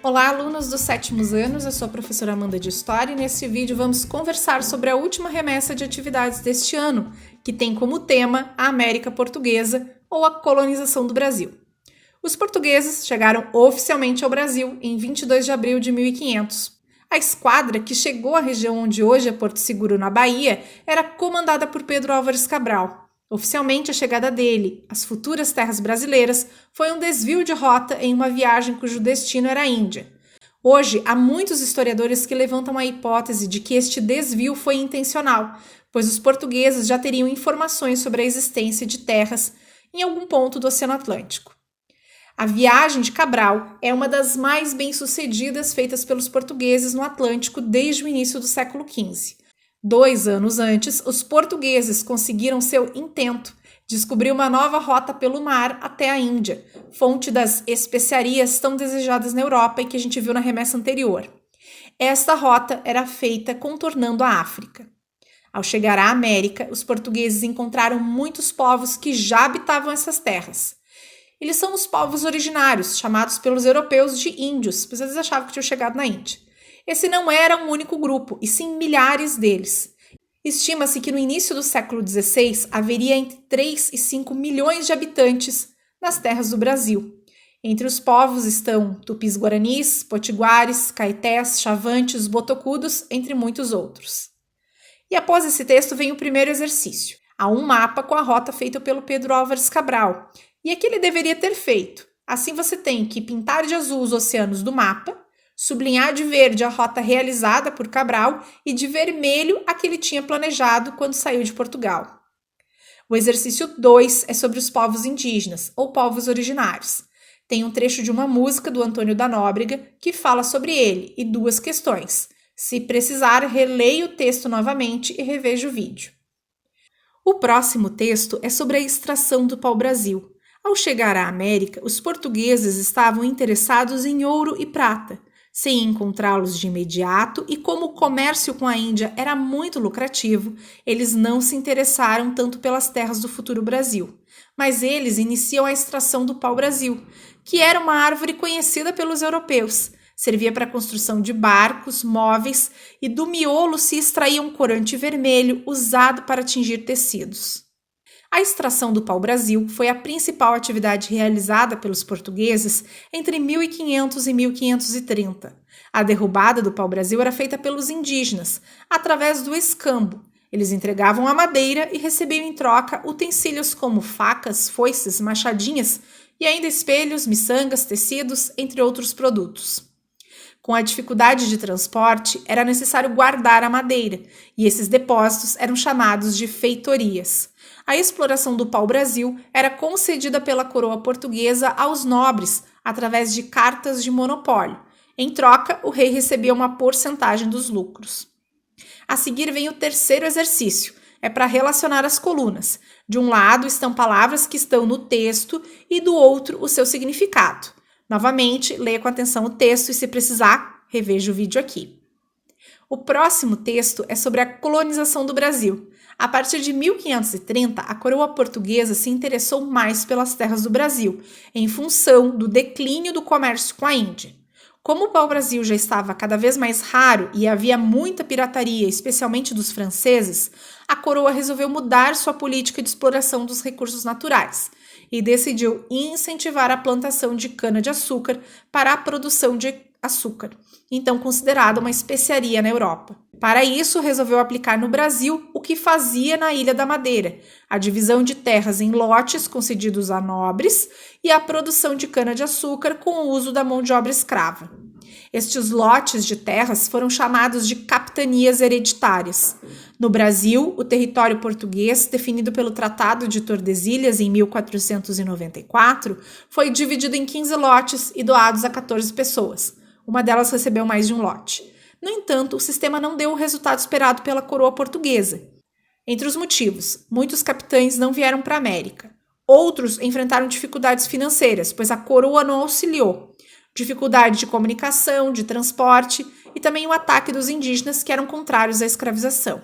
Olá, alunos dos 7º anos, eu sou a professora Amanda de História e nesse vídeo vamos conversar sobre a última remessa de atividades deste ano, que tem como tema a América Portuguesa ou a colonização do Brasil. Os portugueses chegaram oficialmente ao Brasil em 22 de abril de 1500. A esquadra que chegou à região onde hoje é Porto Seguro, na Bahia, era comandada por Pedro Álvares Cabral. Oficialmente, a chegada dele às futuras terras brasileiras foi um desvio de rota em uma viagem cujo destino era a Índia. Hoje, há muitos historiadores que levantam a hipótese de que este desvio foi intencional, pois os portugueses já teriam informações sobre a existência de terras em algum ponto do Oceano Atlântico. A viagem de Cabral é uma das mais bem-sucedidas feitas pelos portugueses no Atlântico desde o início do século XV. 2 anos antes, os portugueses conseguiram seu intento, descobrir uma nova rota pelo mar até a Índia, fonte das especiarias tão desejadas na Europa e que a gente viu na remessa anterior. Esta rota era feita contornando a África. Ao chegar à América, os portugueses encontraram muitos povos que já habitavam essas terras. Eles são os povos originários, chamados pelos europeus de índios, pois eles achavam que tinham chegado na Índia. Esse não era um único grupo, e sim milhares deles. Estima-se que no início do século XVI haveria entre 3 e 5 milhões de habitantes nas terras do Brasil. Entre os povos estão tupis-guaranis, potiguares, caetés, chavantes, botocudos, entre muitos outros. E após esse texto vem o primeiro exercício. Há um mapa com a rota feita pelo Pedro Álvares Cabral, e é que ele deveria ter feito. Assim você tem que pintar de azul os oceanos do mapa, sublinhar de verde a rota realizada por Cabral e de vermelho a que ele tinha planejado quando saiu de Portugal. O exercício 2 é sobre os povos indígenas, ou povos originários. Tem um trecho de uma música do Antônio da Nóbrega que fala sobre ele e 2 questões. Se precisar, releia o texto novamente e reveja o vídeo. O próximo texto é sobre a extração do pau-brasil. Ao chegar à América, os portugueses estavam interessados em ouro e prata. Sem encontrá-los de imediato e como o comércio com a Índia era muito lucrativo, eles não se interessaram tanto pelas terras do futuro Brasil. Mas eles iniciam a extração do pau-brasil, que era uma árvore conhecida pelos europeus. Servia para a construção de barcos, móveis e do miolo se extraía um corante vermelho usado para tingir tecidos. A extração do pau-brasil foi a principal atividade realizada pelos portugueses entre 1500 e 1530. A derrubada do pau-brasil era feita pelos indígenas, através do escambo. Eles entregavam a madeira e recebiam em troca utensílios como facas, foices, machadinhas e ainda espelhos, miçangas, tecidos, entre outros produtos. Com a dificuldade de transporte, era necessário guardar a madeira, e esses depósitos eram chamados de feitorias. A exploração do pau-brasil era concedida pela coroa portuguesa aos nobres, através de cartas de monopólio. Em troca, o rei recebia uma porcentagem dos lucros. A seguir vem o terceiro exercício, é para relacionar as colunas. De um lado estão palavras que estão no texto e do outro o seu significado. Novamente, leia com atenção o texto e, se precisar, reveja o vídeo aqui. O próximo texto é sobre a colonização do Brasil. A partir de 1530, a coroa portuguesa se interessou mais pelas terras do Brasil, em função do declínio do comércio com a Índia. Como o pau-brasil já estava cada vez mais raro e havia muita pirataria, especialmente dos franceses, a coroa resolveu mudar sua política de exploração dos recursos naturais e decidiu incentivar a plantação de cana-de-açúcar para a produção de açúcar, então considerada uma especiaria na Europa. Para isso, resolveu aplicar no Brasil o que fazia na Ilha da Madeira, a divisão de terras em lotes concedidos a nobres e a produção de cana-de-açúcar com o uso da mão de obra escrava. Estes lotes de terras foram chamados de capitanias hereditárias. No Brasil, o território português, definido pelo Tratado de Tordesilhas em 1494, foi dividido em 15 lotes e doados a 14 pessoas. Uma delas recebeu mais de um lote. No entanto, o sistema não deu o resultado esperado pela coroa portuguesa. Entre os motivos, muitos capitães não vieram para a América. Outros enfrentaram dificuldades financeiras, pois a coroa não auxiliou. Dificuldade de comunicação, de transporte e também o ataque dos indígenas que eram contrários à escravização.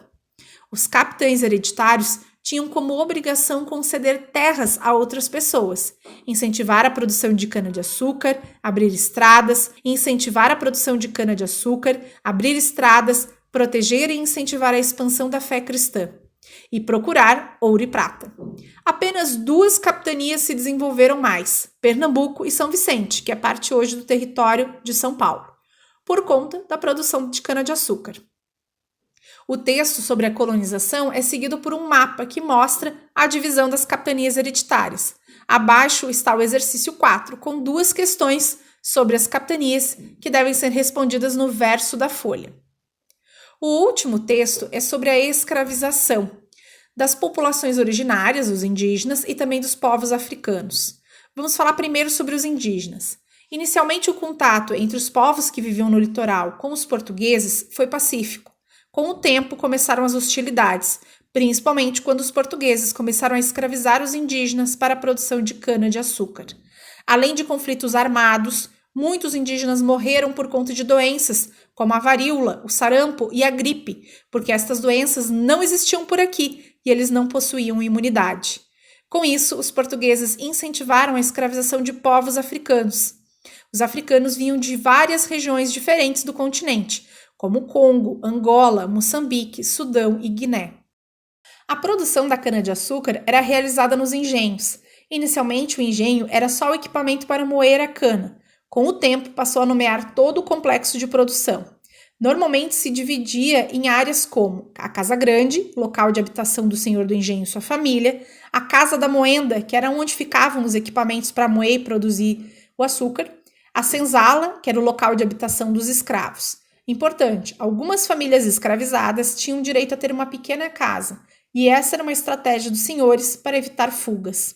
Os capitães hereditários tinham como obrigação conceder terras a outras pessoas, incentivar a produção de cana-de-açúcar, abrir estradas, proteger e incentivar a expansão da fé cristã, e procurar ouro e prata. Apenas 2 capitanias se desenvolveram mais, Pernambuco e São Vicente, que é parte hoje do território de São Paulo, por conta da produção de cana-de-açúcar. O texto sobre a colonização é seguido por um mapa que mostra a divisão das capitanias hereditárias. Abaixo está o exercício 4, com 2 questões sobre as capitanias que devem ser respondidas no verso da folha. O último texto é sobre a escravização das populações originárias, os indígenas, e também dos povos africanos. Vamos falar primeiro sobre os indígenas. Inicialmente, o contato entre os povos que viviam no litoral com os portugueses foi pacífico. Com o tempo, começaram as hostilidades, principalmente quando os portugueses começaram a escravizar os indígenas para a produção de cana-de-açúcar. Além de conflitos armados, muitos indígenas morreram por conta de doenças, como a varíola, o sarampo e a gripe, porque estas doenças não existiam por aqui e eles não possuíam imunidade. Com isso, os portugueses incentivaram a escravização de povos africanos. Os africanos vinham de várias regiões diferentes do continente, como Congo, Angola, Moçambique, Sudão e Guiné. A produção da cana-de-açúcar era realizada nos engenhos. Inicialmente, o engenho era só o equipamento para moer a cana. Com o tempo, passou a nomear todo o complexo de produção. Normalmente se dividia em áreas como a Casa Grande, local de habitação do senhor do engenho e sua família, a Casa da Moenda, que era onde ficavam os equipamentos para moer e produzir o açúcar, a Senzala, que era o local de habitação dos escravos. Importante, algumas famílias escravizadas tinham direito a ter uma pequena casa, e essa era uma estratégia dos senhores para evitar fugas.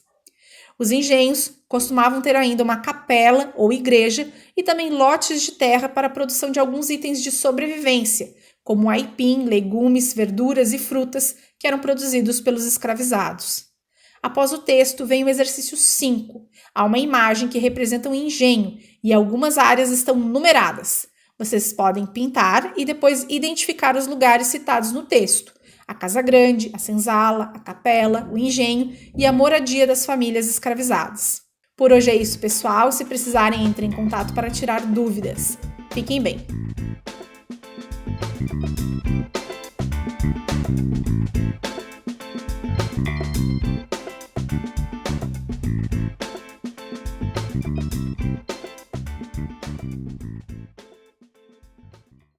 Os engenhos costumavam ter ainda uma capela ou igreja e também lotes de terra para a produção de alguns itens de sobrevivência, como aipim, legumes, verduras e frutas que eram produzidos pelos escravizados. Após o texto vem o exercício 5. Há uma imagem que representa um engenho e algumas áreas estão numeradas. Vocês podem pintar e depois identificar os lugares citados no texto. A Casa Grande, a Senzala, a Capela, o engenho e a moradia das famílias escravizadas. Por hoje é isso, pessoal. Se precisarem, entrem em contato para tirar dúvidas. Fiquem bem!